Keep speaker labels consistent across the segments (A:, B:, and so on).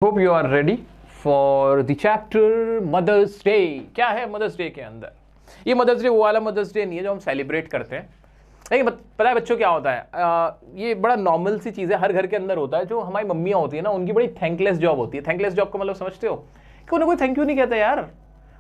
A: Hope you are ready for the chapter mother's day. क्या है mother's day के अंदर? ये मदर्स डे वो वाला मदर्स डे नहीं है जो हम सेलिब्रेट करते हैं। लेकिन पता है बच्चों क्या होता है, ये बड़ा नॉर्मल सी चीज़ है, हर घर के अंदर होता है। जो हमारी मम्मियाँ होती है ना, उनकी बड़ी थैंकलेस जॉब होती है। थैंकलेस जॉब का मतलब समझते हो कि उन्हें कोई थैंक यू नहीं कहता यार।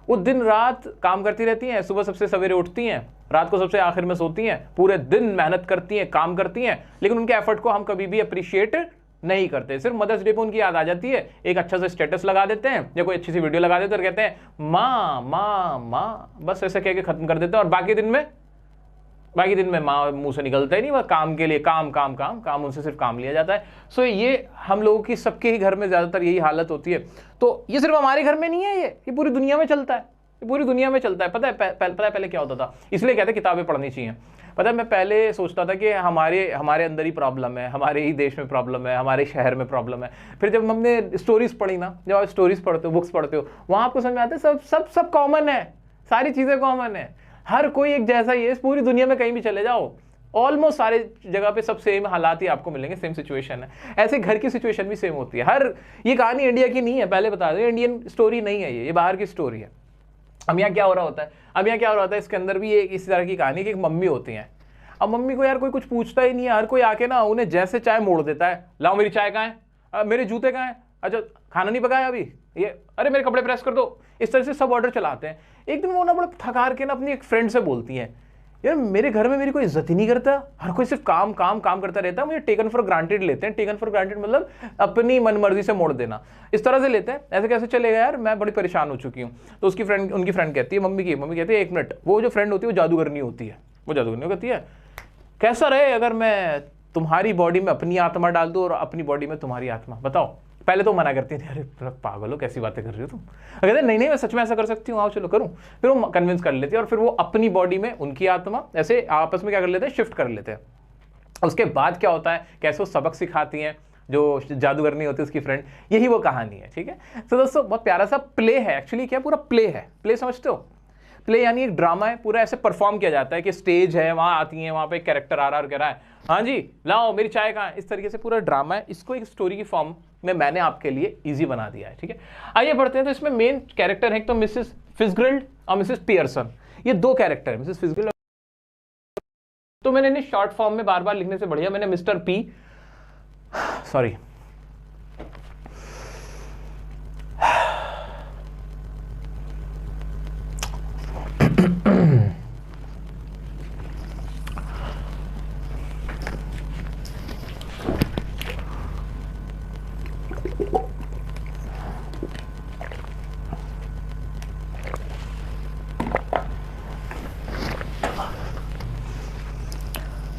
A: वो दिन रात काम करती रहती हैं, सुबह सबसे सवेरे उठती हैं, रात को सबसे आखिर में सोती हैं, पूरे दिन मेहनत करती हैं, काम करती हैं, लेकिन उनके एफर्ट को हम कभी भी अप्रिशिएट नहीं करते। सिर्फ मदर्स डे पे उनकी याद आ जाती है, एक अच्छा सा स्टेटस लगा देते हैं या कोई अच्छी सी वीडियो लगा देते हैं और कहते हैं माँ माँ माँ, बस ऐसे कह के खत्म कर देते हैं। और बाकी दिन में माँ मुंह से निकलता ही नहीं, वह काम के लिए काम काम काम काम, उनसे सिर्फ काम लिया जाता है। सो ये हम लोगों की सबके ही घर में ज्यादातर यही हालत होती है। तो ये सिर्फ हमारे घर में नहीं है, ये पूरी दुनिया में चलता है, ये पूरी दुनिया में चलता है। पता है पहले क्या होता था? इसलिए कहते किताबें पढ़नी चाहिए। पता है मैं पहले सोचता था कि हमारे अंदर ही प्रॉब्लम है, हमारे ही देश में प्रॉब्लम है, हमारे शहर में प्रॉब्लम है। फिर जब हमने स्टोरीज पढ़ी ना, जब आप स्टोरीज पढ़ते हो, बुक्स पढ़ते हो, वहाँ आपको समझ में आता है सब सब सब कॉमन है, सारी चीज़ें कॉमन है, हर कोई एक जैसा ही है। इस पूरी दुनिया में कहीं भी चले जाओ, ऑलमोस्ट सारे जगह पे सब सेम हालात ही आपको मिलेंगे, सेम सिचुएशन है। ऐसे घर की सिचुएशन भी सेम होती है। ये कहानी इंडिया की नहीं है, पहले बता दो, इंडियन स्टोरी नहीं है, ये बाहर की स्टोरी है। अब यहाँ क्या हो रहा होता है, इसके अंदर भी एक इसी तरह की कहानी कि एक मम्मी होती है। अब मम्मी को यार कोई कुछ पूछता ही नहीं है, हर कोई आके ना उन्हें जैसे चाय मोड़ देता है। लाओ मेरी चाय कहाँ है, मेरे जूते कहाँ हैं, अच्छा खाना नहीं पकाया अभी, ये अरे मेरे कपड़े प्रेस कर दो। इस तरह से सब ऑर्डर चलाते हैं। एक दिन वो ना बड़ा थकार के ना अपनी एक फ्रेंड से बोलती हैं, यार मेरे घर में मेरी कोई इज्जत ही नहीं करता, हर कोई सिर्फ काम काम काम करता रहता है, मुझे टेकन फॉर ग्रांटेड लेते हैं। टेकन फॉर ग्रांटेड मतलब अपनी मनमर्जी से मोड़ देना, इस तरह से लेते हैं। ऐसे कैसे चलेगा यार, मैं बड़ी परेशान हो चुकी हूँ। तो उनकी फ्रेंड कहती है, मम्मी कहती है, एक मिनट, वो जो फ्रेंड होती है वो जादूगरनी होती है। वो जादूगरनी कहती है, कैसा रहे अगर मैं तुम्हारी बॉडी में अपनी आत्मा डाल दूँ और अपनी बॉडी में तुम्हारी आत्मा, बताओ। पहले तो मना करती है, अरे पागल हो, कैसी बातें कर रही हो तुम। कहते नहीं मैं सच में ऐसा कर सकती हूँ, आओ चलो करूँ। फिर वो कन्विंस कर लेती है और फिर वो अपनी बॉडी में उनकी आत्मा ऐसे आपस में क्या कर लेते हैं, शिफ्ट कर लेते हैं। उसके बाद क्या होता है, कैसे वो सबक सिखाती हैं, जो जादूगरनी होती है उसकी फ्रेंड, यही वो कहानी है। ठीक है, तो दोस्तों बहुत प्यारा सा प्ले है। एक्चुअली क्या पूरा प्ले है, प्ले समझते हो? प्ले यानी एक ड्रामा है, पूरा ऐसे परफॉर्म किया जाता है कि स्टेज है, वहां आती है, वहां पे एक कैरेक्टर आ रहा है और कह रहा है हाँ जी लाओ मेरी चाय कहाँ है। इस तरीके से पूरा ड्रामा है। इसको एक स्टोरी की फॉर्म में मैंने आपके लिए इजी बना दिया है। ठीक है, आइए बढ़ते हैं। तो इसमें मेन कैरेक्टर है तो मिसेस फिट्जगेरल्ड और मिसेस पियर्सन, ये दो कैरेक्टर है, मिसेस फिट्जगेरल्ड। तो मैंने इन्हें शॉर्ट फॉर्म में बार बार लिखने से बढ़िया मैंने मिस्टर पी, सॉरी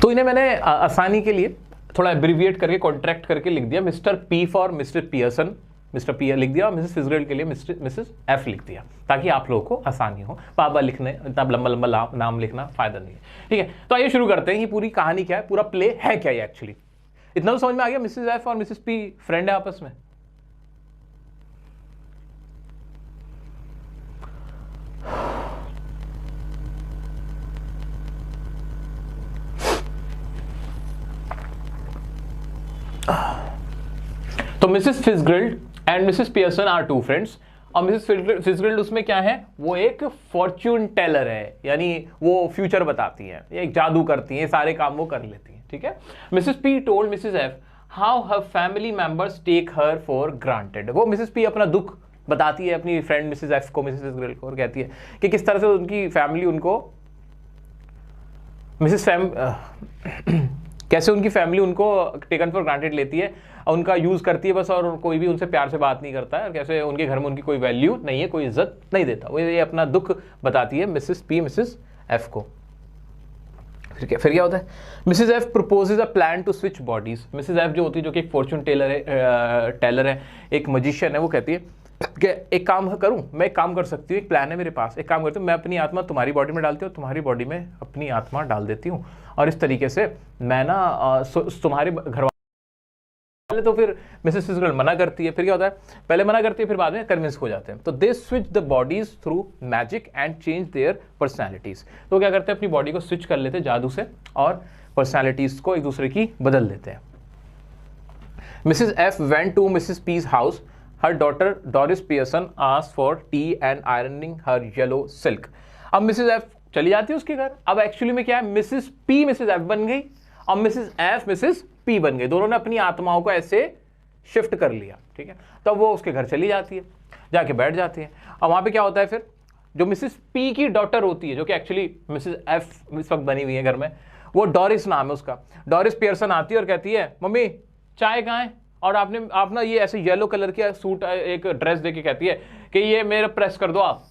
A: तो इन्हें मैंने आसानी के लिए थोड़ा एब्रिविएट करके कॉन्ट्रैक्ट करके लिख दिया, mister P for mister Pearson, mister P लिख दिया, और मिसेस फिट्जगेरल्ड के लिए मिसेस एफ लिख दिया, ताकि आप लोगों को आसानी हो। बाबा लिखने इतना लंबा लंबा नाम लिखना फायदा नहीं है। ठीक है, तो आइए शुरू करते हैं। ये पूरी कहानी क्या है, पूरा प्ले है क्या ये एक्चुअली, इतना तो समझ में आ गया। मिसेस एफ और मिसेस पी फ्रेंड है आपस में। तो Mrs Fitzgerald and Mrs Pearson are two friends. और मिसेस फिट्जगेरल्ड उसमें क्या है, वो एक फॉर्च्यून टेलर है, यानी वो फ्यूचर बताती है, एक जादू करती है, सारे काम वो कर लेती है। ठीक है, Mrs P told Mrs F how her family members take her for granted. वो मिसेस पी अपना दुख बताती है अपनी फ्रेंड मिसेस एफ को, मिसेस फिट्जगेरल्ड को, और कहती है कि किस तरह से उनकी फैमिली उनको कैसे उनकी फैमिली उनको टेकन फॉर ग्रांटेड लेती है, उनका यूज करती है बस, और कोई भी उनसे प्यार से बात नहीं करता है, और कैसे उनके घर में उनकी कोई वैल्यू नहीं है, कोई इज्जत नहीं देता। वो ये अपना दुख बताती है मिसेस पी मिसेस एफ को। फिर क्या होता है, Mrs F proposes a plan to switch bodies. Mrs F जो होती है, जो कि एक फॉर्च्यून टेलर है, एक मजिशियन है, वो कहती है कि एक काम करूं, मैं एक काम कर सकती हूँ, एक प्लान है मेरे पास, एक काम करती हूँ, मैं अपनी आत्मा तुम्हारी बॉडी में डालती हूँ, तुम्हारी बॉडी में अपनी आत्मा डाल देती हूँ, और इस तरीके से मैं ना तुम्हारे घर वाले। तो फिर मिसेस फिट्जगेरल्ड मना करती है। फिर क्या होता है, पहले मना करती है, फिर बाद में कन्विंस हो जाते हैं। तो they switch the bodies through magic and change their personalities. तो क्या करते हैं, अपनी बॉडी को स्विच कर लेते हैं जादू से, और पर्सनैलिटीज को एक दूसरे की बदल देते हैं। Mrs F went to Mrs P's house her daughter Doris Pearson asked for tea and ironing her yellow silk. अब मिसेज एफ चली जाती है उसके घर। अब एक्चुअली में क्या है, मिसेज पी मिसेज एफ बन गई और मिसेज एफ मिसेज पी बन गई। दोनों ने अपनी आत्माओं को ऐसे शिफ्ट कर लिया, ठीक है। तब वो उसके घर चली जाती है, जाके बैठ जाती है। और वहां पे क्या होता है फिर, जो मिसेस पी की डॉटर होती है, जो कि एक्चुअली मिसेस एफ इस वक्त बनी हुई है घर में, वो डोरिस नाम है उसका, डोरिस पियर्सन आती है और कहती है मम्मी चाय कहाँ है, और आप ना ये ऐसे येलो कलर की सूट एक ड्रेस देके कहती है कि ये मेरा प्रेस कर दो आप।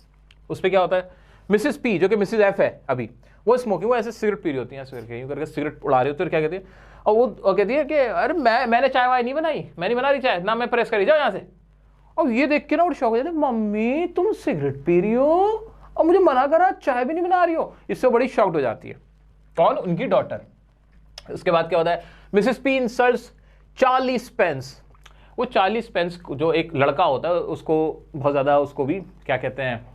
A: उस पर क्या होता है, मिसेस पी जो कि मिसेस एफ है अभी, वो स्मोकिंग, वो ऐसे सिगरेट पी रही होती है, ऐसे करके यूं करके सिगरेट उड़ा रही होती है। क्या कहती है, और वो कहती है कि अरे मैंने चाय वाय नहीं बनाई, मैं नहीं बना रही चाय ना, मैं प्रेस करी, जाओ यहाँ से। और ये देख के ना वो शौक हो जाते, मम्मी तुम सिगरेट पी रही हो और मुझे मना करा, चाय भी नहीं बना रही हो। इससे बड़ी शॉक्ड हो जाती है। कौन, उनकी डॉटर। उसके बाद क्या होता है, Mrs P insults Charlie Spence. वो चार्ली स्पेंस जो एक लड़का होता है उसको बहुत ज्यादा, उसको भी क्या कहते हैं,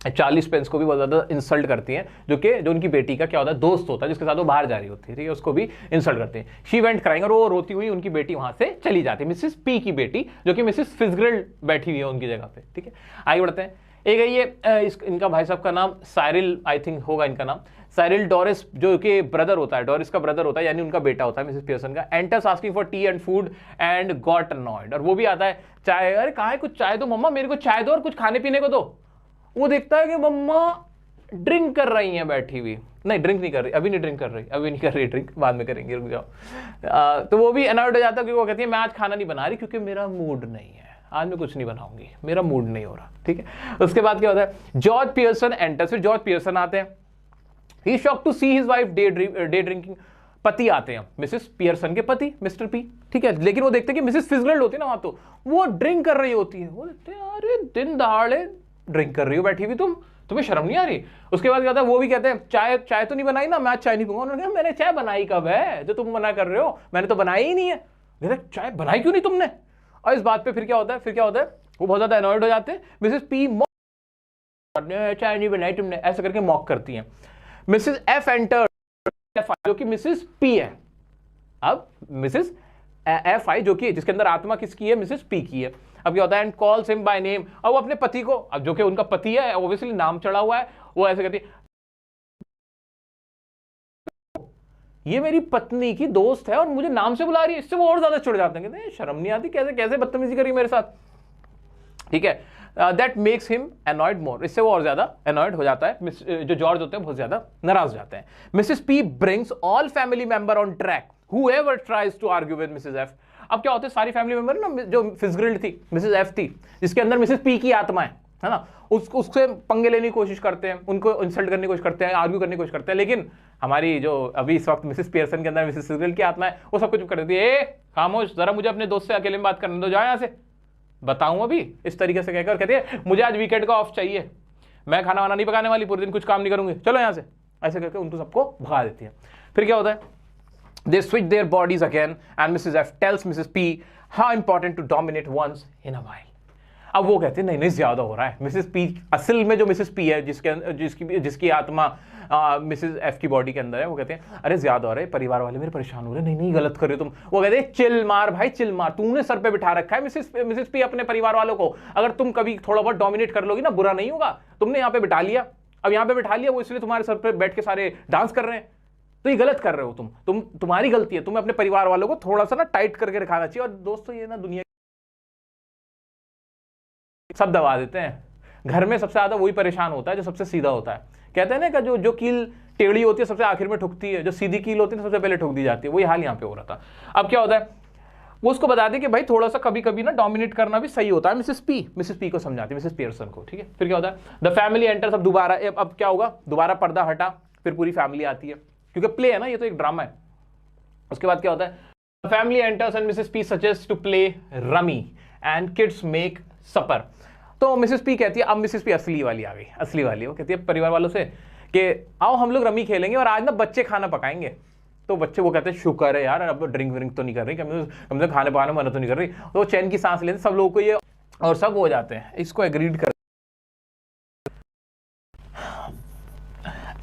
A: चार्ली स्पेंस को भी बहुत ज्यादा इंसल्ट करती हैं, जो उनकी बेटी का क्या होता है दोस्त होता है, जिसके साथ वो बाहर जा रही होती है, ठीक है, उसको भी इंसल्ट करते हैं। शी वेंट क्राइंग, और वो रोती हुई उनकी बेटी वहां से चली जाती है, मिसेस पी की बेटी, जो कि मिसेस फिजग्रेल बैठी हुई है उनकी जगह पे, ठीक है। आगे बढ़ते हैं। एक है ये इनका भाई साहब का नाम साइरिल, आई थिंक होगा इनका नाम साइरिल डोरिस, जो कि ब्रदर होता है, डोरिस का ब्रदर होता है, यानी उनका बेटा होता है मिसेस पियर्सन का। Enters asking for tea and food and got annoyed, और वो भी आता है चाय, अरे कहाँ है, कुछ चाय दो मम्मा, मेरे को चाय दो और कुछ खाने पीने को दो। वो देखता है कि मम्मा ड्रिंक कर रही हैं बैठी हुई, नहीं ड्रिंक नहीं कर रही, अभी नहीं ड्रिंक कर रही, अभी नहीं कर रही ड्रिंक, बाद में करेंगे, रुक जाओ। तो वो भी अनॉयड हो जाता है, क्योंकि वो कहती है मैं आज खाना नहीं बना रही क्योंकि मेरा मूड नहीं है, आज मैं कुछ नहीं बनाऊंगी, मेरा मूड नहीं हो रहा, ठीक है। उसके बाद क्या होता है, जॉर्ज पियर्सन एंटर्स, फिर जॉर्ज पियर्सन आते हैं। He shocked to see his wife day drinking. पति आते हैं, मिसेस पियर्सन के पति मिस्टर पी, ठीक है। लेकिन वो देखते हैं कि मिसेस फिजग्रेल होती है ना वहां, तो वो ड्रिंक कर रही होती है। वो देखते हैं अरे दिन दहाड़े ड्रिंक कर रही हो बैठी हुई, तुम्हें शर्म नहीं आ रही। उसके बाद क्या होता है, वो भी कहते हैं चाय तो नहीं बनाई ना, मैं आज चाय नहीं पीऊंगा। उन्होंने कहा मैंने चाय बनाई कब है, जो तुम मना कर रहे हो, मैंने तो बनाई ही नहीं है। कहते चाय बनाई क्यों नहीं तुमने। और इस बात पे फिर क्या होता है, वो बहुत ज्यादा अनॉयड हो जाते हैं। मिसेस पी चाय नहीं बनाई तुमने, ऐसे करके मॉक करती हैं। मिसेस एफ एंटर, जो कि मिसेस पी है। अब मिसेस एफ आई जो कि जिसके अंदर आत्मा किसकी है, मिसेस पी की है। अब क्या होता है, and calls him by name, और वो अपने पति को, अब जो कि उनका पति है ऑब्वियसली नाम चढ़ा हुआ है, वो ऐसे कहती है ये मेरी पत्नी की दोस्त है और मुझे नाम से बुला रही है। इससे वो और ज्यादा चिढ़ जाते हैं, कहते हैं शर्म नहीं आती, कैसे कैसे बदतमीजी करी मेरे साथ, ठीक है। दैट मेक्स हिम अनॉयड मोर, इससे वो और ज्यादा अनॉयड हो जाता है। जो जॉर्ज होते हैं बहुत ज्यादा नाराज हो जाते हैं। Mrs P brings all family member on track whoever tries to argue with Mrs. F। अब क्या होता है, सारी फैमिली मेंबर ना, जो फिजग्रिल्ड थी मिसेस एफ थी, जिसके अंदर मिसेस पी की आत्मा है ना, उससे पंगे लेने की कोशिश करते हैं, उनको इंसल्ट करने की कोशिश करते हैं, आर्ग्यू करने की कोशिश करते हैं। लेकिन हमारी जो अभी इस वक्त मिसेस पियर्सन के अंदर मिसेस फिजग्रिल्ड की आत्मा है, वो सब कुछ कर देती है, ए खामोश, जरा मुझे अपने दोस्त से अकेले में बात करने दो, जाओ यहाँ से, बताऊं अभी, इस तरीके से कहकर कहती है मुझे आज वीकेंड का ऑफ चाहिए, मैं खाना वाना नहीं पकाने वाली, पूरे दिन कुछ काम नहीं करूंगी, चलो यहाँ से, ऐसे करके उनको सबको भगा देती है। फिर क्या होता है, they switch their bodies again and Mrs. F tells Mrs. P how important to dominate once in a while। अब वो कहते हैं नहीं नहीं ज्यादा हो रहा है। मिसेस पी असल में जो मिसेस पी है, जिसकी आत्मा मिसेस एफ की बॉडी के अंदर है, वो कहते हैं अरे ज्यादा हो रहा है, परिवार वाले मेरे परेशान हो रहे हैं, नहीं गलत कर रहे हो तुम। वो कहते हैं चिल मार भाई चिल मार, तूने सर पे बिठा रखा है मिसेस पी अपने परिवार वालों को, अगर तुम कभी थोड़ा बहुत डोमिनेट कर लोगी ना बुरा नहीं होगा। तुमने यहाँ पे बिठा लिया, अब यहाँ पे बिठा लिया, वो इसलिए तुम्हारे सर पे बैठ के सारे डांस कर रहे हैं, तो ये गलत कर रहे हो तुम्हारी गलती है। तुम्हें अपने परिवार वालों को थोड़ा सा ना टाइट करके रखाना चाहिए। और दोस्तों ये ना दुनिया सब दबा देते हैं, घर में सबसे ज्यादा वही परेशान होता है जो सबसे सीधा होता है। कहते हैं ना कि जो कील टेढ़ी होती है सबसे आखिर में ठुकती है, जो सीधी कील होती है सबसे पहले ठुक दी जाती है। वही हाल यहाँ पे हो रहा था। अब क्या होता है, वो उसको बता दे कि भाई थोड़ा सा कभी कभी ना डोमिनेट करना भी सही होता है। मिसेस पी को समझाती है, मिसेस पियर्सन को, ठीक है। फिर क्या होता है, द फैमिली एंटर्स, अब दोबारा, अब क्या होगा, दोबारा पर्दा हटा, फिर पूरी फैमिली आती है, क्योंकि प्ले है ना, ये तो एक ड्रामा है। उसके बाद क्या होता है, family enters and Mrs P suggest to play rummy and kids make supper. तो मिसेस पी कहती है, अब मिसेस पी असली वाली आ गई, असली वाली, वो कहती है परिवार वालों से कि आओ हम लोग रमी खेलेंगे और आज ना बच्चे खाना पकाएंगे। तो बच्चे वो कहते हैं शुक्र है यार, अब ड्रिंक व्रिंक तो नहीं कर रही, कम से खाने पकाने मना तो नहीं कर रही। तो चैन की सांस लेते सब लोगों को ये, और सब हो जाते हैं, इसको एग्रीड कर,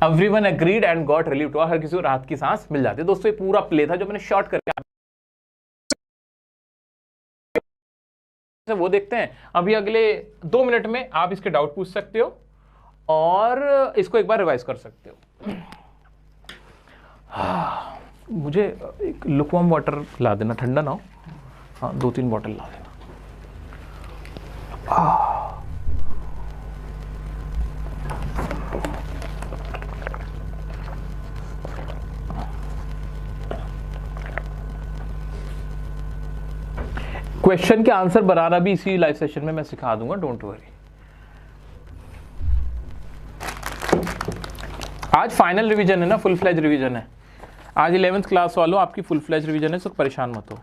A: everyone agreed and got relieve too, हर किसी को राहत की सांस मिल जाती है। दोस्तों ये पूरा प्ले था जो मैंने शॉर्ट करके से वो देखते हैं। अभी अगले 2 मिनट में आप इसके डाउट पूछ सकते हो और इसको एक बार रिवाइज कर सकते हो। मुझे एक लुकवार्म वाटर ला देना, ठंडा ना हो। हाँ, 2-3 बॉटल ला देना। क्वेश्चन के आंसर बनाना भी इसी लाइव सेशन में मैं सिखा दूंगा, डोंट वरी। आज फाइनल रिवीजन है ना, फुल फ्लेज रिवीजन है आज। 11th क्लास वालों, आपकी फुल फ्लेज रिवीजन है, तो परेशान मत हो।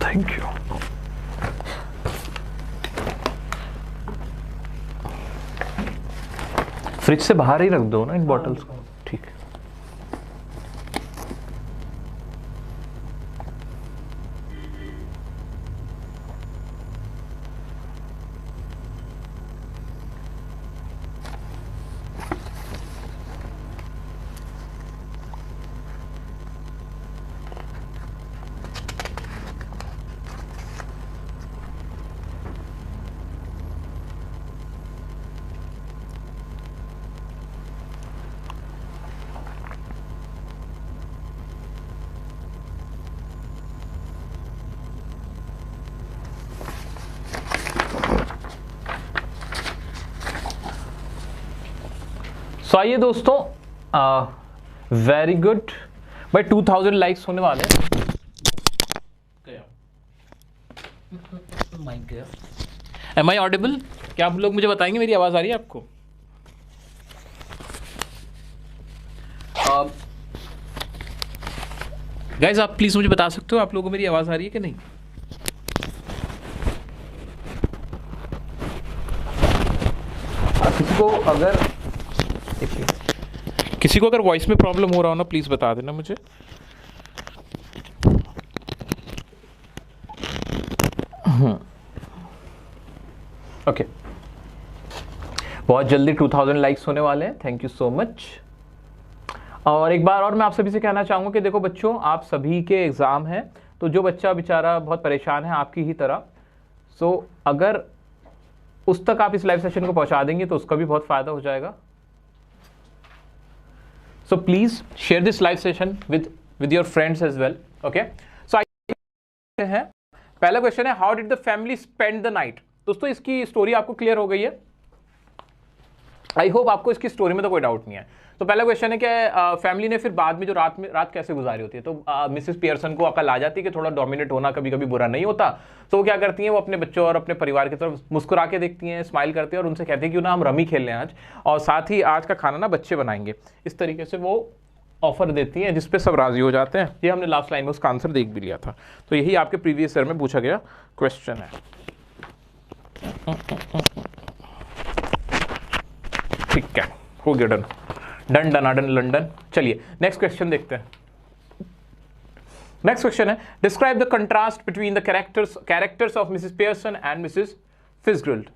A: Thank you. फ्रिज से बाहर ही रख दो ना इन बॉटल्स को, ठीक है। तो आइए दोस्तों, वेरी गुड भाई, 2000 लाइक्स होने वाले हैं। Am I audible? क्या आप लोग मुझे बताएंगे मेरी आवाज आ रही है आपको? गाइज आप प्लीज मुझे बता सकते हो आप लोगों को मेरी आवाज आ रही है कि नहीं? किसी को अगर वॉइस में प्रॉब्लम हो रहा हो ना, प्लीज बता देना मुझे। ओके, बहुत जल्दी 2000 लाइक्स होने वाले हैं। Thank you so much. और एक बार और मैं आप सभी से कहना चाहूँगा कि देखो बच्चों, आप सभी के एग्ज़ाम हैं, तो जो बच्चा बेचारा बहुत परेशान है आपकी ही तरह, सो अगर उस तक आप इस लाइव सेशन को पहुंचा देंगे तो उसका भी बहुत फ़ायदा हो जाएगा। So please share this live session with your friends as well. Okay, so है पहला क्वेश्चन है, how did the family spend the night? दोस्तों इसकी स्टोरी आपको क्लियर हो गई है, आई होप आपको इसकी स्टोरी में तो कोई डाउट नहीं है। तो पहला क्वेश्चन है कि फैमिली ने फिर बाद में जो रात कैसे गुजारी होती है। तो मिसेस पियर्सन को अकल आ जाती है कि थोड़ा डोमिनेट होना कभी कभी बुरा नहीं होता। तो वो क्या करती हैं, वो अपने बच्चों और अपने परिवार की तरफ मुस्कुरा के देखती हैं, स्माइल करती हैं और उनसे कहती है कि ना हम रमी खेल लें आज, और साथ ही आज का खाना ना बच्चे बनाएंगे। इस तरीके से वो ऑफर देती हैं जिसपे सब राजी हो जाते हैं। ये हमने लास्ट लाइन में उसका आंसर देख भी लिया था। तो यही आपके प्रीवियस ईयर में पूछा गया क्वेश्चन है। ठीक है, हो गया, डन डन डनाडन लंदन। चलिए नेक्स्ट क्वेश्चन देखते हैं। नेक्स्ट क्वेश्चन है, describe the contrast between the characters of Mrs Pearson and Mrs Fitzgerald.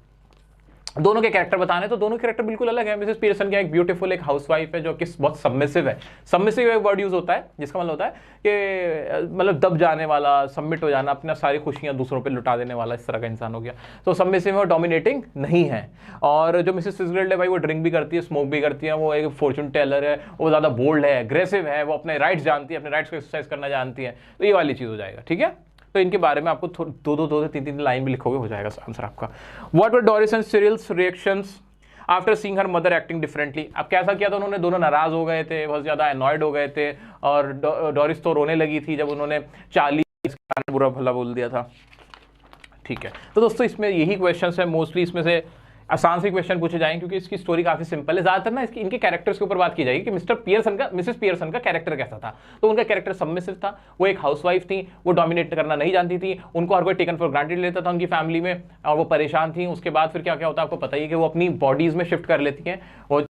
A: दोनों के कैरेक्टर बताने, तो दोनों कैरेक्टर बिल्कुल अलग है। मिसेस पियर्सन क्या एक ब्यूटीफुल एक हाउसवाइफ है जो कि बहुत सबमिसिव है। सबमिसिव एक वर्ड यूज होता है जिसका मतलब होता है कि मतलब दब जाने वाला, सबमिट हो जाना, अपना सारी खुशियां दूसरों पे लुटा देने वाला, इस तरह का इंसान हो गया। तो सबमिसिव और डोमिनेटिंग नहीं है। और जो मिसेस फिट्जगेराल्ड है भाई, वो ड्रिंक भी करती है, स्मोक भी करती है, वो एक फॉर्चून टेलर है, वो ज़्यादा बोल्ड है, एग्रेसिव है, वो अपने राइट्स जानती है, अपने राइट्स को एक्सरसाइज करना जानती है। तो ये वाली चीज़ हो जाएगा, ठीक है। तो इनके बारे में आपको दो से तीन लाइन भी लिखोगे, हो जाएगा आंसर आपका। What were Doris and Cyril's reactions after seeing her mother acting differently? अब कैसा किया था उन्होंने, दोनों नाराज हो गए थे, बहुत ज़्यादा अनॉयड हो गए थे, और डोरिस तो रोने लगी थी जब उन्होंने चार्ली का बुरा भला बोल दिया था, ठीक है। तो दोस्तों इसमें यही क्वेश्चन है, मोस्टली इसमें से आसान से क्वेश्चन पूछे जाएंगे क्योंकि इसकी स्टोरी काफी सिंपल है। ज्यादातर ना इनके कैरेक्टर्स के ऊपर बात की जाएगी कि मिसेस पियर्सन का कैरेक्टर कैसा था। तो उनका कैरेक्टर सबमिसिव था, वो एक हाउसवाइफ थी, वो डोमिनेट करना नहीं जानती थी, उनको हर कोई टेकन फॉर ग्रांटेड लेता था उनकी फैमिली में, और वो परेशान थी। उसके बाद फिर क्या क्या होता है आपको पता ही है कि वो अपनी बॉडीज में शिफ्ट कर लेती हैं, वो